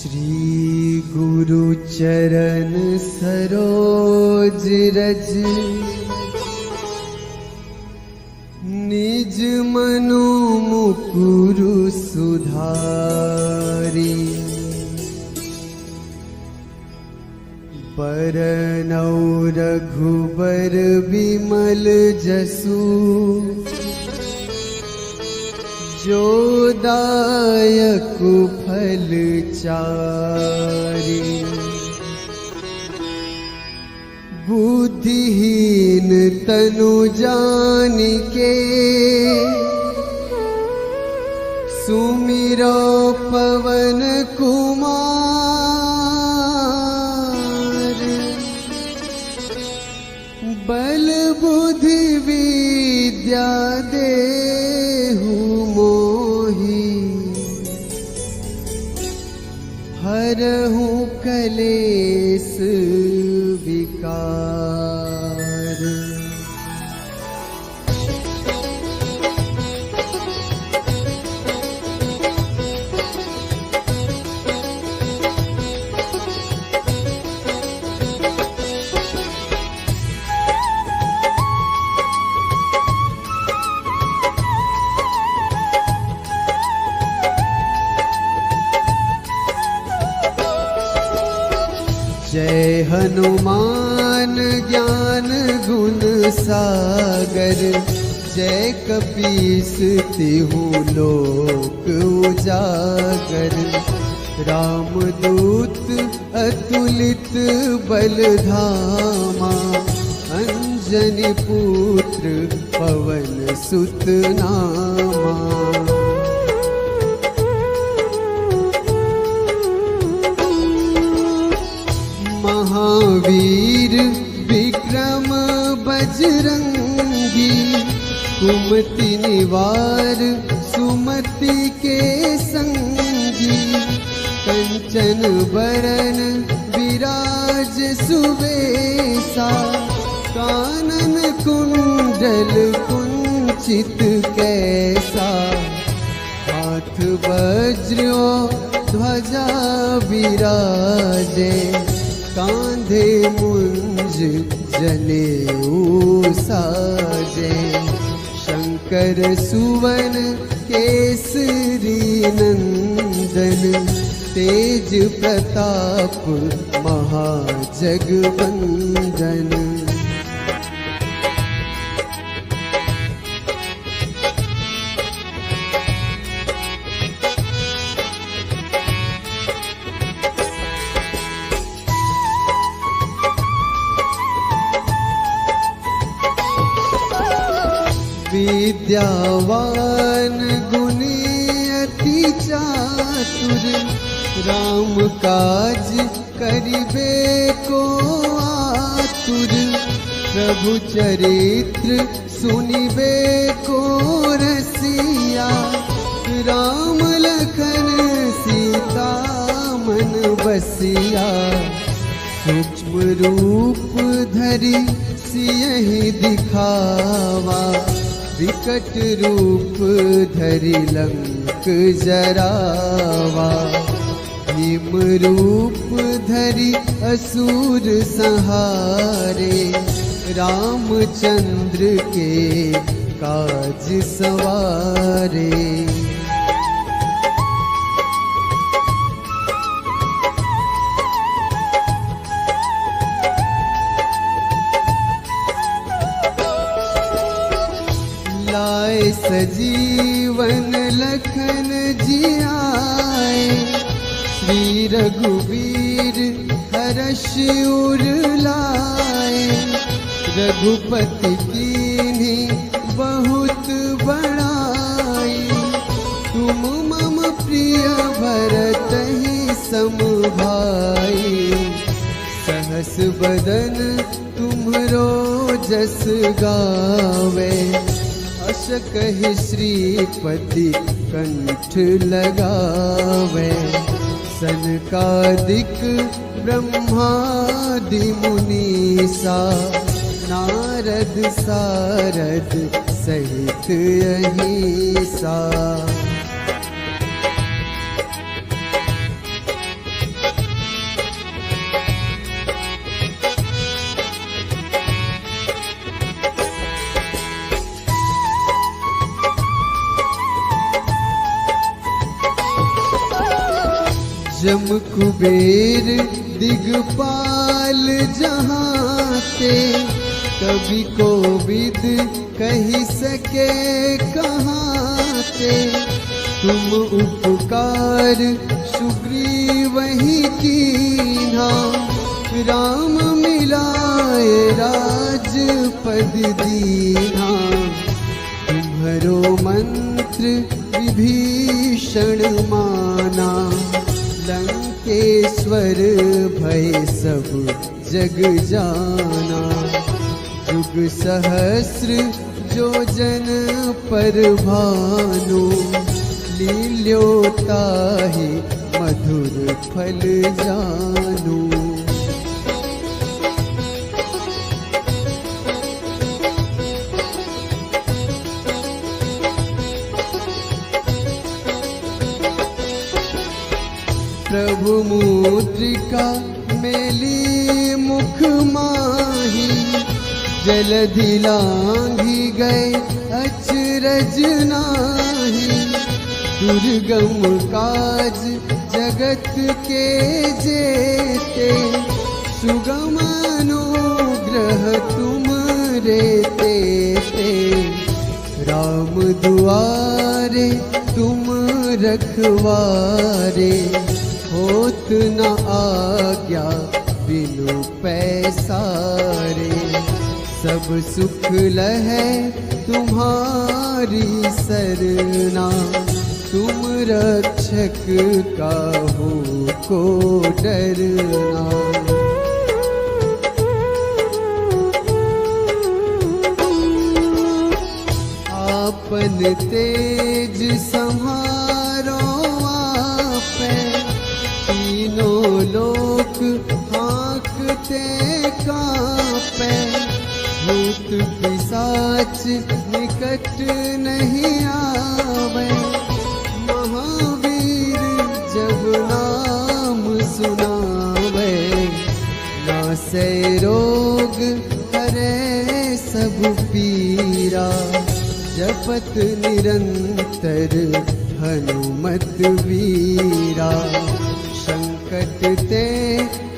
श्री गुरु चरण सरोज रज निज मनु मुकुरु सुधारी। बरनौ रघुबर बिमल जसु जो दायक फल चारि। बुद्धिहीन तनु जानिके सुमिरो पवन कुमार। बल बुद्धि विद्या देहु मोहि हरहु कलेस विकार। जय हनुमान ज्ञान गुण सागर। जय कपीस तिहु लोक उजागर। रामदूत अतुलित बल धामा। अंजनी पुत्र पवन सुत नामा। महावीर विक्रम बजरंगी। कुमति निवार सुमति के संगी। कंचन बरन विराज सुबेसा। कानन कुंडल कुंचित कैसा। हाथ वज्र ध्वजा विराजे। कांधे मुंज जनेऊ साजे। शंकर सुवन केसरी नंदन। तेज प्रताप महाजगवंदन। विद्यावान गुणी अति चातुर। राम काज करिबे को आतुर। प्रभु चरित्र सुनिबे को रसिया। राम लखन सीता मन बसिया। सूक्ष्म रूप धरि सियहि दिखावा। विकट रूप धरि लंक जरावा। भीम रूप धरि असुर संहारे। रामचंद्र के काज सवारे। लाए सजीवन लखन जियाए। श्री रघुवीर हर्ष उर लाए। रघुपति कीन्ही बहुत बड़ाई। तुम मम प्रिय भरतहि सम भाई। सहस बदन तुम्हरो जस गावे। अस कहि श्रीपति कंठ लगावे। सनकादिक ब्रह्मादि मुनीसा। नारद सारद सहित अहिसा। जम कुबेर दिगपाल जहाँ ते, कभी कोविद कही सके कहाँ ते। तुम उपकार सुग्रीव ही कीन्हा, राम मिलाए राजपद दीन्हा। तुम्हरो मंत्र विभीषण माना, लंकेश्वर भय सब जग जाना। युग सहस्र जो जन पर भानु, लील्योताहि मधुर फल जानू। प्रभु मुद्रिका मेली मुख माही, जलधि लांघी गए अचरज नाही। दुर्गम काज जगत के जेते, सुगम अनुग्रह तुम रे तेते। राम दुआरे तुम रखवारे, होत न आज्ञा बिनु पैसारे। सब सुख लहै तुम्हारी सरना, तुम रक्षक काहू को डरना। आपन तेज सम्हारो आपै, तीनों लोक हाँकते कांपै। भूत पिशाच निकट नहीं आवे, महावीर जब नाम सुनावे। नासै रोग हरै सब पीरा, जपत निरंतर हनुमत वीरा। संकट ते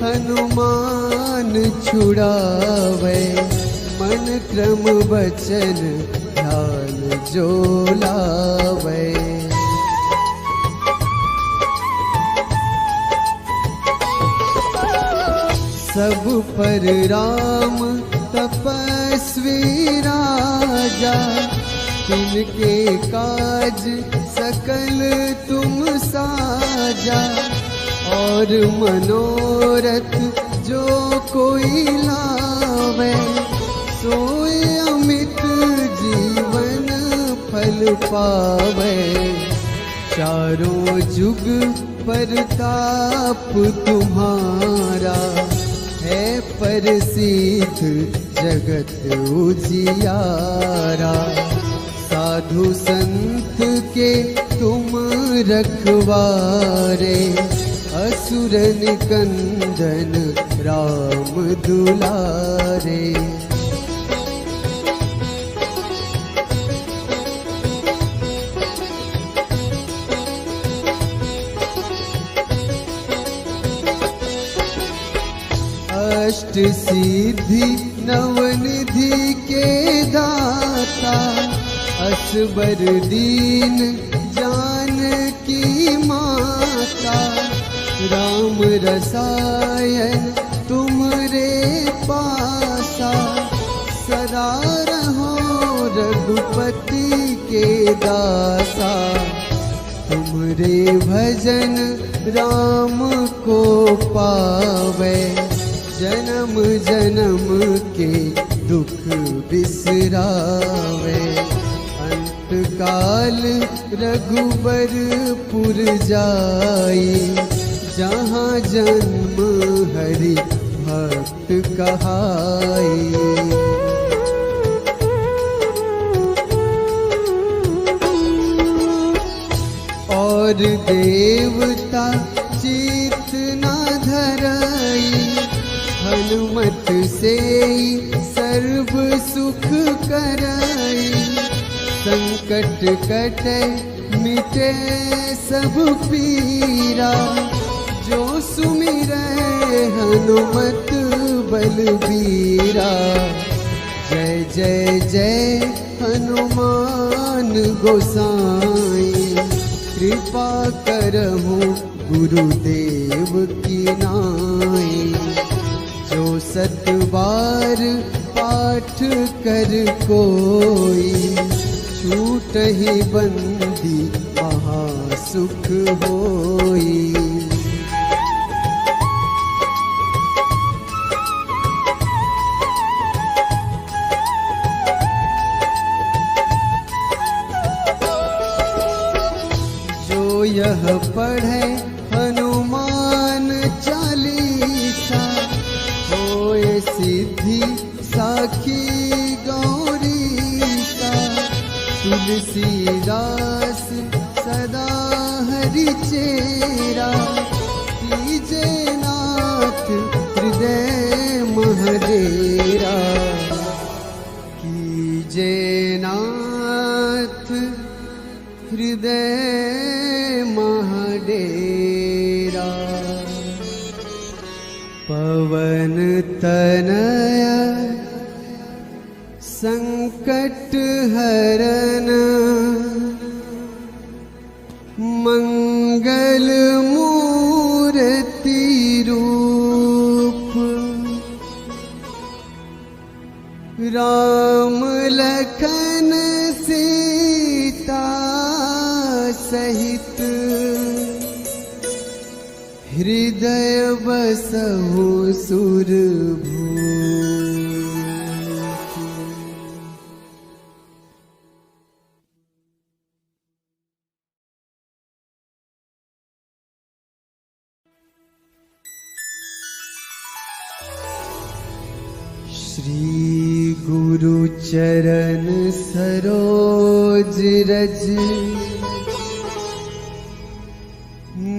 हनुमान छुड़ावे, मन क्रम वचन ध्यान जो लावे। सब पर राम तपस्वी राजा, तिनके काज सकल तुम साजा। और मनोरथ जो कोई लावे, सोई अमित जीवन फल पावे। चारों जुग परताप तुम्हारा, है प्रसिद्ध जगत उजियारा। साधु संत के तुम रखवारे, असुर निकंदन राम दुलारे। अष्ट सिद्धि नवनिधि के दाता, असबर दीन जानकी माता। राम रसायन तुम्हरे पासा, सदा रहो रघुपति के दासा। तुम्हरे भजन राम को पावे, जन्म जन्म के दुख बिसरावे। अंत काल रघुबरपुर जाई, जहाँ जन्म हरि भक्त कहाई। और देवता चित न धरई, हनुमत से सर्व सुख करई। संकट कटे मिटे सब पीरा, जो सुमिरै हनुमत बलबीरा। जय जय जय हनुमान गोसाई, कृपा करहु गुरुदेव की नाई। जो 7 बार पाठ कर कोई, छूटहि बंदी महासुख होई। यह पढ़े हनुमान चालीसा, होए सिद्धि साखी गौरीसा। तुलसीदास सदा हरि चेरा, कीजे नाथ हृदय महडेरा। कीजे नाथ हृदय महडेरा। पवन तनय संकट हरन, मंगल मूर्ति रूप। राम लखन सीता सहित, हृदय बसहु सुरभूप। श्री गुरु चरण सरोज रज,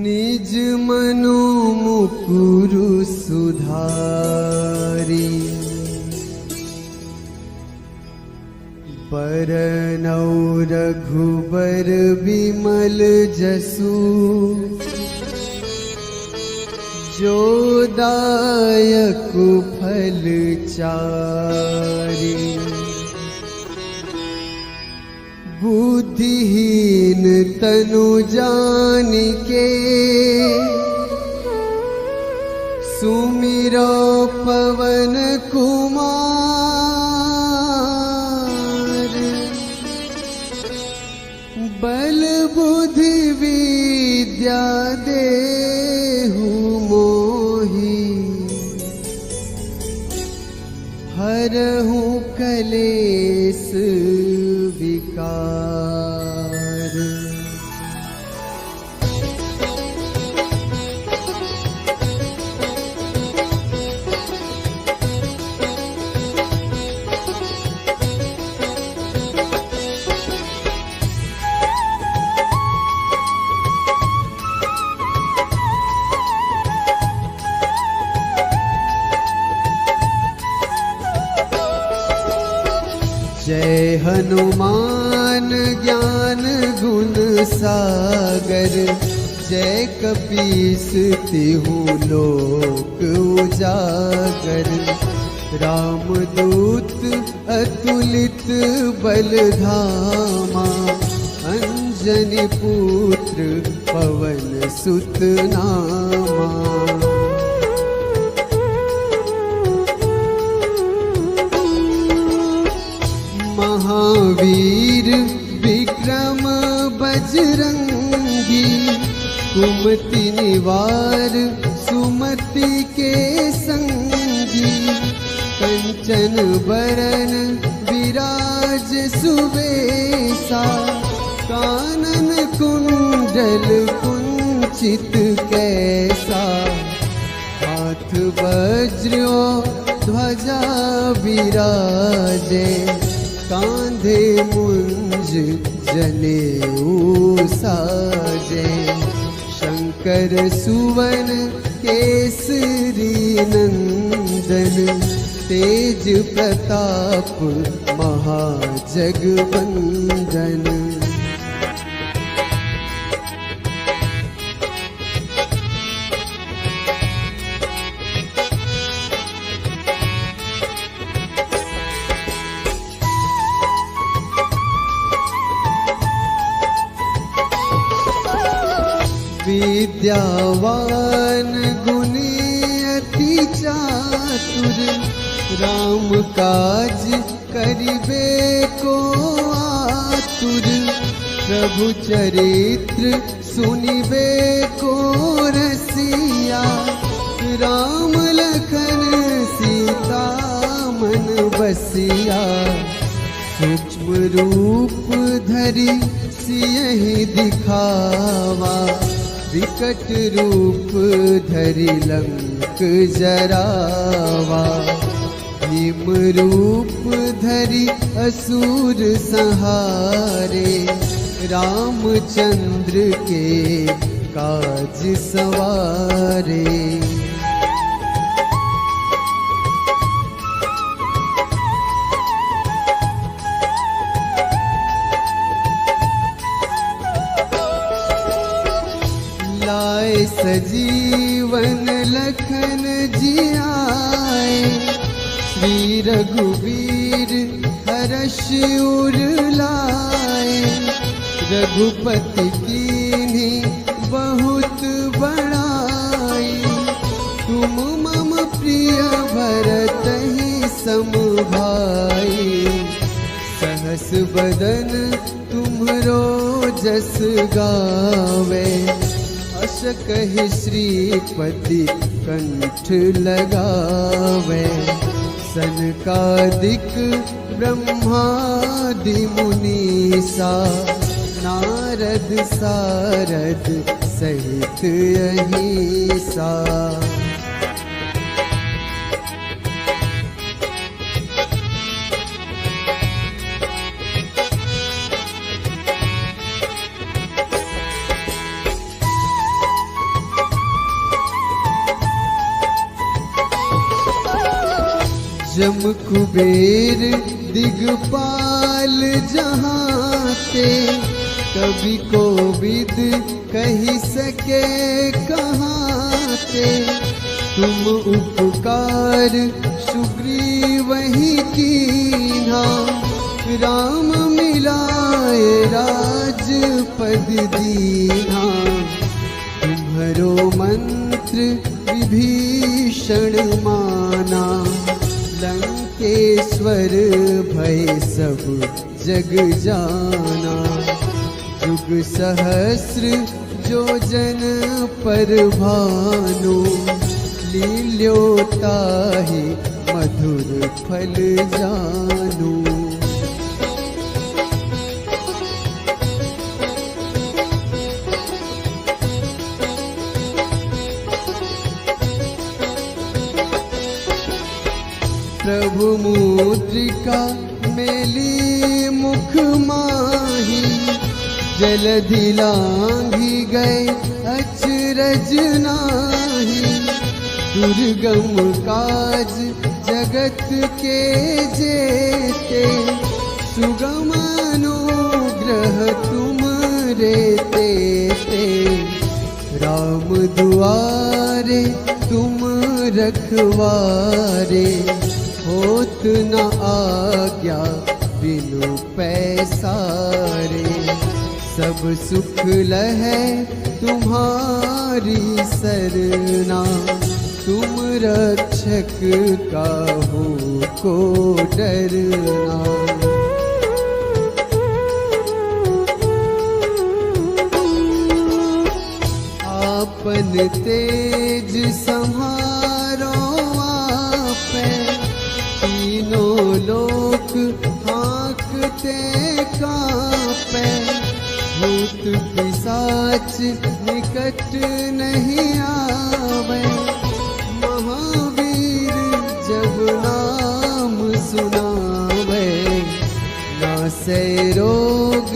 निज मनु मुकुरु सुधारी। बरनौ रघुबर बिमल जसु, जो दायक फल चारि। बुद्धिहीन तनु जानिके, सुमिरो पवन कुमार। बल बुद्धि विद्या देहु मोहि, हरहु कलेस विकार। जय हनुमान ज्ञान गुण सागर, जय कपीस तिहु लोक उजागर। रामदूत अतुलित बल धामा, अंजनी पुत्र पवन सुत नामा। महावीर विक्रम बजरंगी, कुमति निवार सुमति के संगी। कंचन बरन विराज सुबेसा, कानन कुंडल कुंचित कैसा। हाथ वज्र ध्वजा विराजे, कांधे मुंज जनेऊ साजे। शंकर सुवन केसरी नंदन, तेज प्रताप महाजगवंदन। विद्यावान गुणी अति चातुर, राम काज करिबे को आतुर, प्रभु चरित्र सुनिबे को रसिया, राम लखन सीता मन बसिया, सूक्ष्म रूप धरि सियहि दिखावा, विकट रूप धरि लंक जरावा, भीम रूप धरि असुर संहारे, रामचंद्र के काज सवारे। लाए सजीवन लखन जियाए, श्री रघुवीर हर्ष उर लाए, रघुपति कीन्ही बहुत बड़ाई, तुम मम प्रिय भरतहि सम भाई, सहस बदन तुम्हरो जस गावे, अस कहि श्रीपति कंठ लगावे, सनकादिक ब्रह्मादि मुनीसा, नारद सारद सहित अहिसा। जम कुबेर दिगपाल जहाँ ते, कवि कोविद कही सके कहाँ ते, तुम उपकार सुग्रीवहि कीन्हा, राम मिलाए राजपद दीन्हा, तुम्हरो मंत्र विभीषण माना, लंकेश्वर भय सब जग जाना, युग सहस्र जो जन पर भानु, लील्योताहि मधुर फल जानू। प्रभु मुद्रिका मेली मुख माही, जलधि लांघि गए अचरज नाही, दुर्गम काज जगत के जेते, सुगम अनुग्रह तुम रे तेते, राम दुआरे तुम रखवारे, होत न आज्ञा बिनु पैसारे, सब सुख लहै तुम्हारी सरना, तुम रक्षक काहू को डरना। आपन तेज सम्हारो आपै, तीनों लोक हाँकते कांपै, भूत पिशाच निकट नहीं आवे, महावीर जब नाम सुनावे, नासै रोग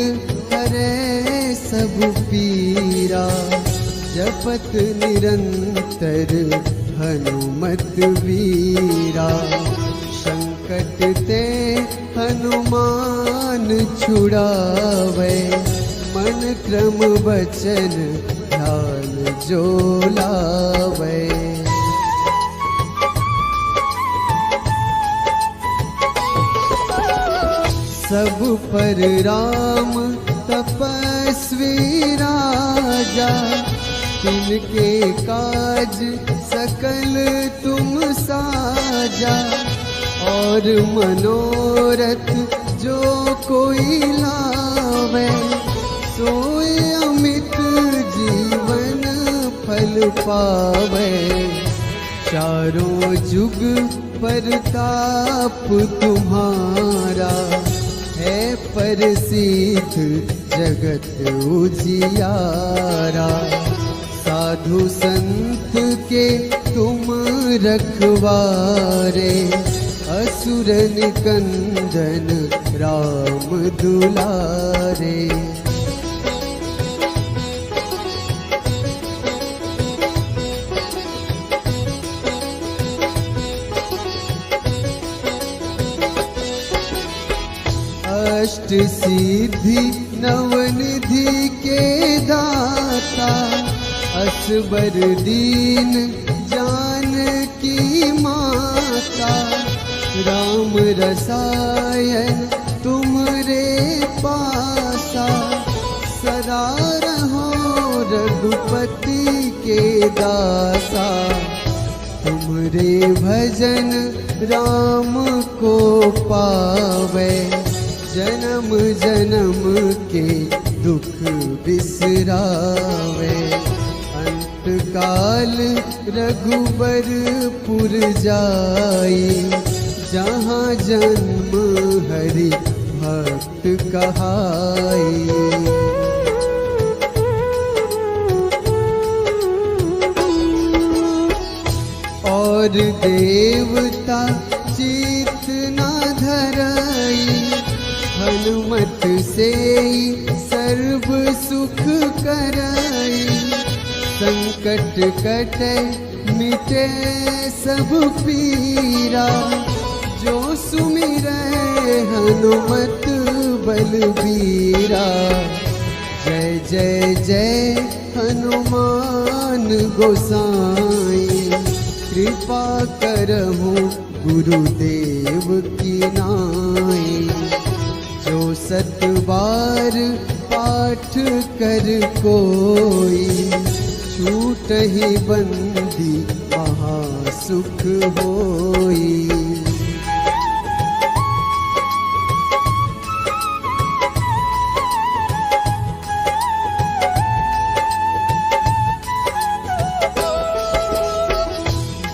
हरै सब पीरा, जपत निरंतर हनुमत वीरा, संकट ते हनुमान छुड़ावे, मन क्रम वचन ध्यान जो लावे। सब पर राम तपस्वी राजा, तिनके काज सकल तुम साजा, और मनोरथ जो कोई लावे, सोए अमित जीवन फल पावे। चारों जुग परताप तुम्हारा, है प्रसिद्ध जगत उजियारा। साधु संत के तुम रखवारे, असुर निकंदन राम दुलारे। अष्ट सिद्धि नवनिधि के दाता, असबर दीन जानकी माता। राम रसायन तुमरे पासा, सदा रहो रघुपति के दासा। तुमरे भजन राम को पावे, जन्म जन्म के दुख बिसरावे। अंत काल रघुबरपुर जाई, जहाँ जन्म हरि भक्त कहाई। और देवता चित न धरई, हनुमत से सर्व सुख करई। संकट कटे मिटे सब पीरा, जो सुमिरै हनुमत बलबीरा। जय जय जय हनुमान गोसाई, कृपा करहु गुरुदेव की नाई। जो सत बार पाठ कर कोई, छूटहि बंदी महासुख होई।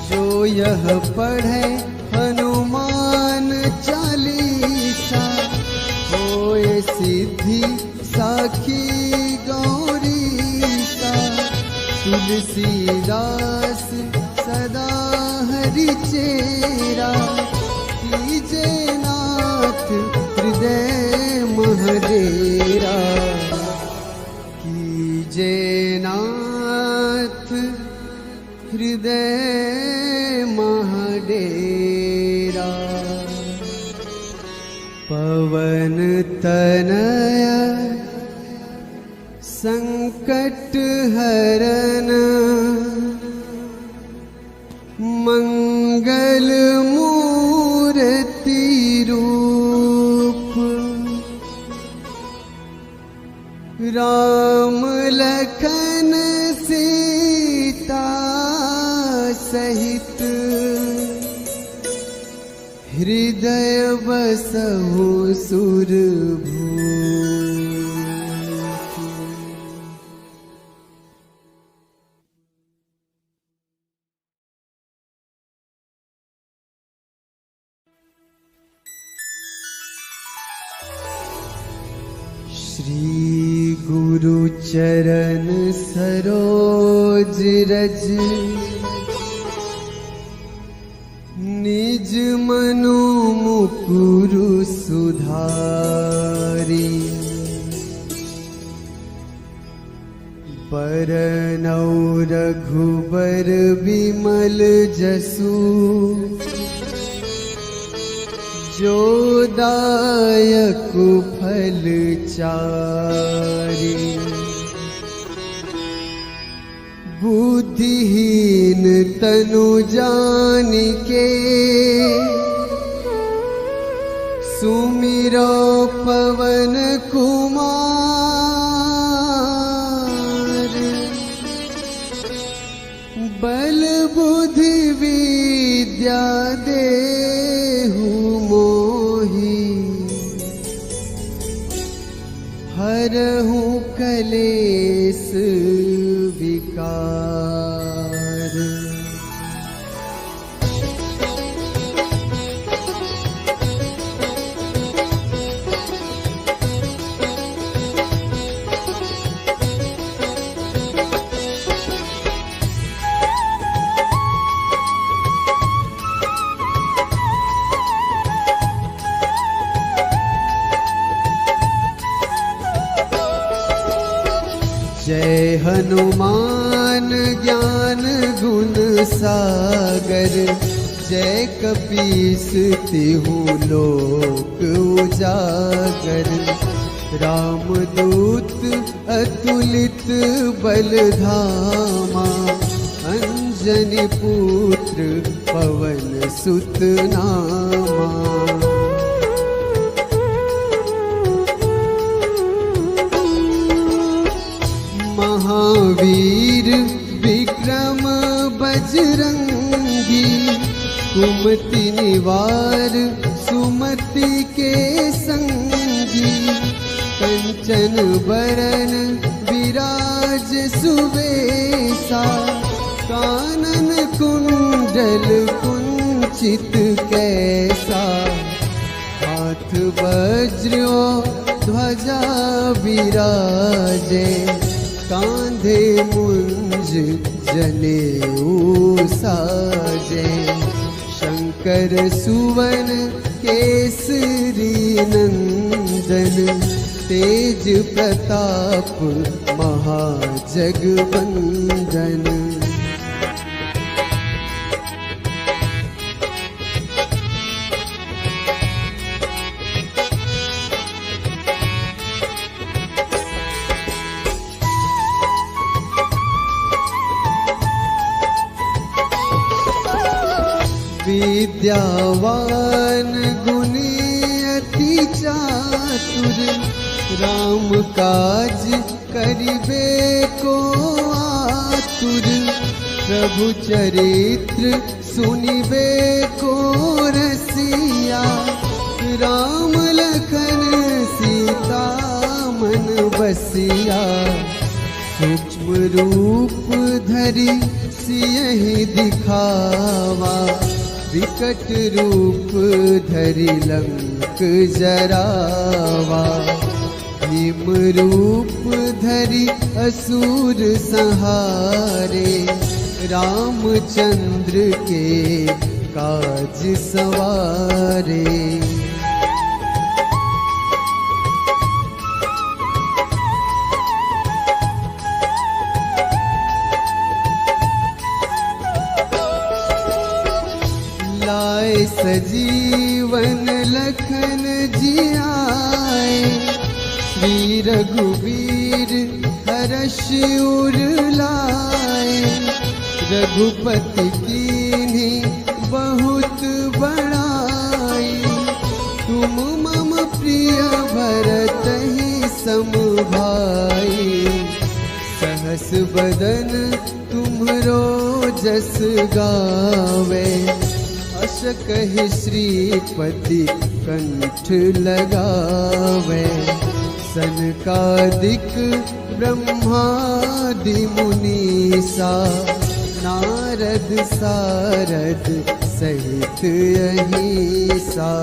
जो यह पढ़े हनुमान चालीसा, होए सिद्धि साखी गौरीसा। तुलसीदास सदा हरि चेरा, कीजे नाथ हृदय महडेरा। कीजे नाथ हृदय महडेरा। पवन तनया संकट हरन, मंगल मूर्ति रूप। राम लखन सीता सहित, हृदय बसहु सुरभूप। श्री गुरु चरण सरोज रज, निज मनु मुकुरु सुधारी। बरनौ रघुबर बिमल जसु, जो दायक फल चारि। बुद्धिहीन तनु जानिके, सुमिरो पवन कुमार। कलेस विकार। जय हनुमान ज्ञान गुण सागर, जय कपीस तिहु लोक उजागर। रामदूत अतुलित बल धामा, अंजनी पुत्र पवन सुत नामा। महावीर विक्रम बजरंगी, कुमति निवार सुमति के संगी। कंचन बरन विराज सुबेसा, कानन कुंडल कुंचित कैसा। हाथ वज्र ध्वजा विराजे, कांधे मुंज जनेऊ साजे। शंकर सुवन केसरी नंदन, तेज प्रताप महाजगवंदन। विद्यावान गुणी अति चातुर, राम काज करिबे को आतुर। प्रभु चरित्र सुनिबे को रसिया, राम लखन सीता मन बसिया। सूक्ष्म रूप धरि सियहि दिखावा, विकट रूप धरि लंक जरावा। भीम रूप धरि असुर संहारे, रामचंद्र के काज सवारे। लाए सजीवन लखन जियाए, श्री रघुवीर हर्ष उर लाए। रघुपति कीन्ही बहुत बड़ाई, तुम मम प्रिय भरतहि सम भाई। सहस बदन तुम्हरो जस गावे, अस कहि श्रीपति कंठ लगावे। सनकादिक ब्रह्मादि मुनीसा, नारद सारद सहित अहिसा।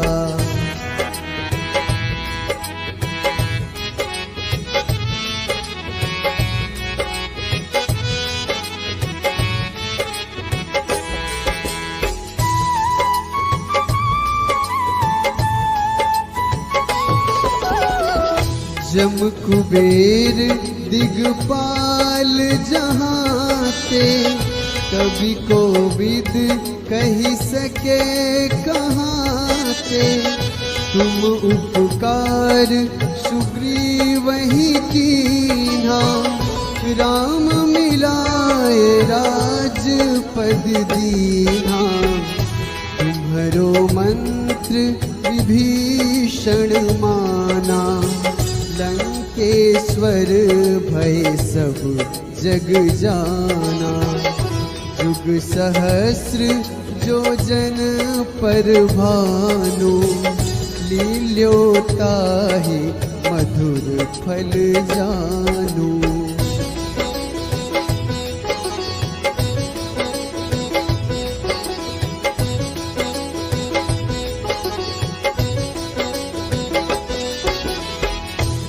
जम कुबेर दिगपाल जहाते, कवि कोविद कही सके कहाते। तुम उपकार सुग्रीवहि कीन्हा, राम मिलाए राजपद दीन्हा। तुम्हरो मंत्र विभीषण माना, लंकेश्वर भय सब जग जाना। जुग सहस्र जो जन पर भानु, लील्योताहि मधुर फल जानू।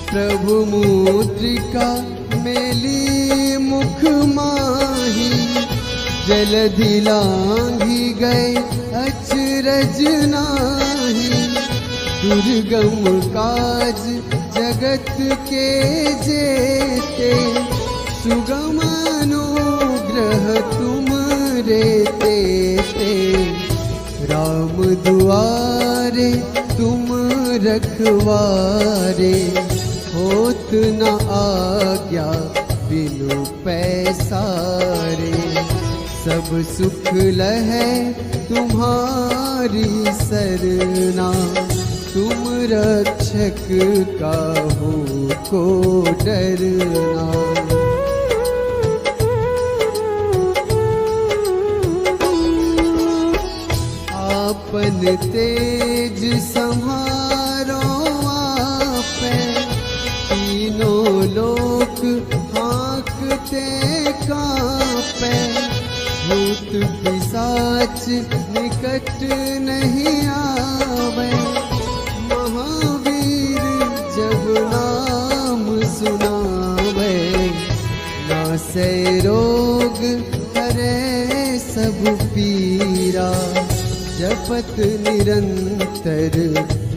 प्रभु मुद्रिका मेली मुख माही, जलधि लांघी गए अचरज नाही। दुर्गम काज जगत के जेते, सुगम अनुग्रह तुम रेते ते। राम दुआरे तुम रखवारे, होत न आज्ञा बिनु पैसारे। सब सुख लहै तुम्हारी सरना, तुम रक्षक काहू को डरना। आपन तेज संहारो आपै, तीनों लोक हाँकते कांपै। भूत पिशाच निकट नहीं आवे, महावीर जब नाम सुनावे। नासै रोग हरै सब पीरा, जपत निरंतर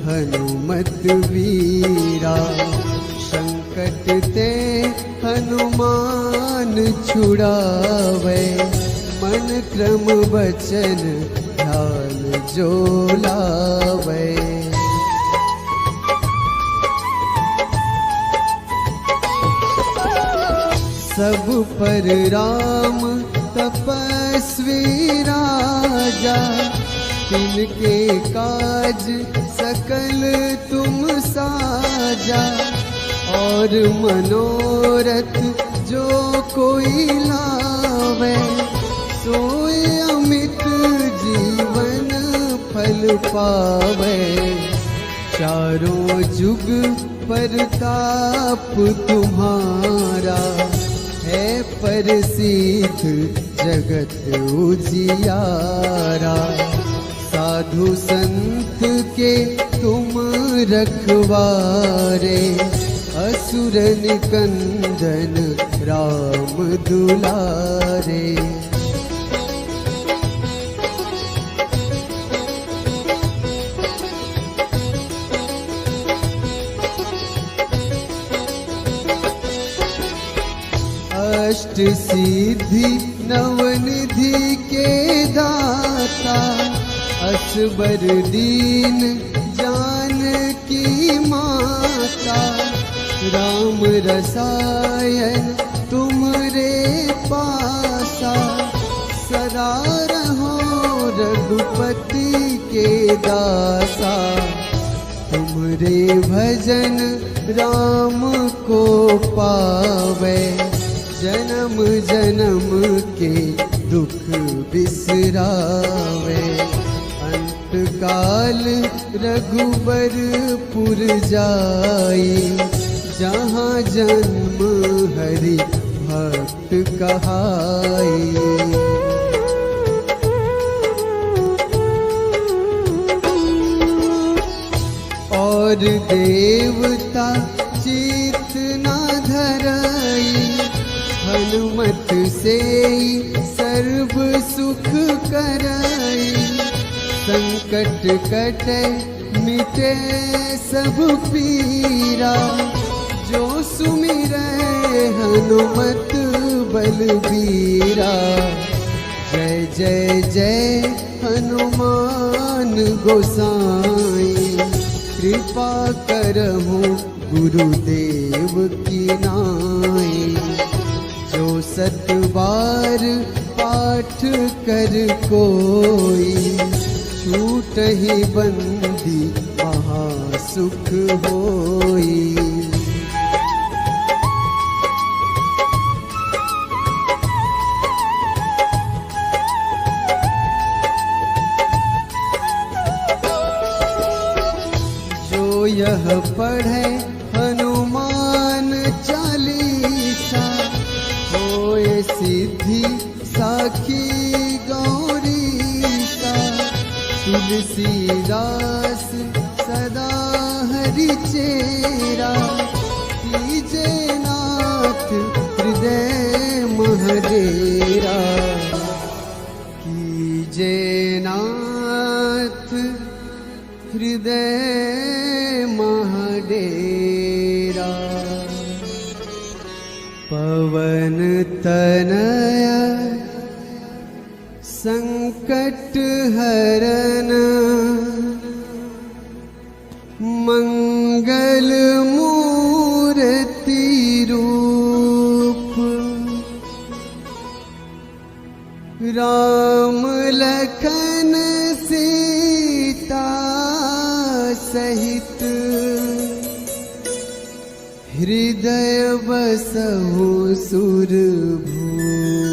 हनुमत वीरा। संकट ते हनुमान छुड़ावे, मन क्रम वचन ध्यान जो लावे। सब पर राम तपस्वी राजा, तिनके काज सकल तुम साजा। और मनोरथ जो कोई लावे, सोई अमित जीवन फल पावे। चारों जुग परताप तुम्हारा, है प्रसिद्ध जगत उजियारा। साधु संत के तुम रखवारे, असुर निकंदन राम दुलारे। अष्ट सिद्धि नवनिधि के दाता, असबर दीन जानकी माता। राम रसायन तुमरे पासा, सदा रहो रघुपति के दासा। तुमरे भजन राम को पावे, जन्म जन्म के दुख बिसरावे। अंत काल रघुबरपुर जाई, जहाँ जन्म हरि भक्त कहाई। और देवता चित न धरई, हनुमत से सर्व सुख करई। संकट कटे मिटे सब पीरा, जो सुमिरै हनुमत बलबीरा। जय जय जय हनुमान गोसाई, कृपा करहु गुरुदेव की नाई। जो सत बार पाठ कर कोई, छूटहि बंदी महासुख होई। जो यह पढ़े सिद्धि साखी गौरीसा तुलसीदास सदा हरि चेरा कीजे नाथ हृदय महडेरा कीजे नाथ हृदय महडेरा। पवन तनय संकट हरन मंगल मूर्ति रूप राम लखन सीता सहित हृदय बसहु सुरभूप।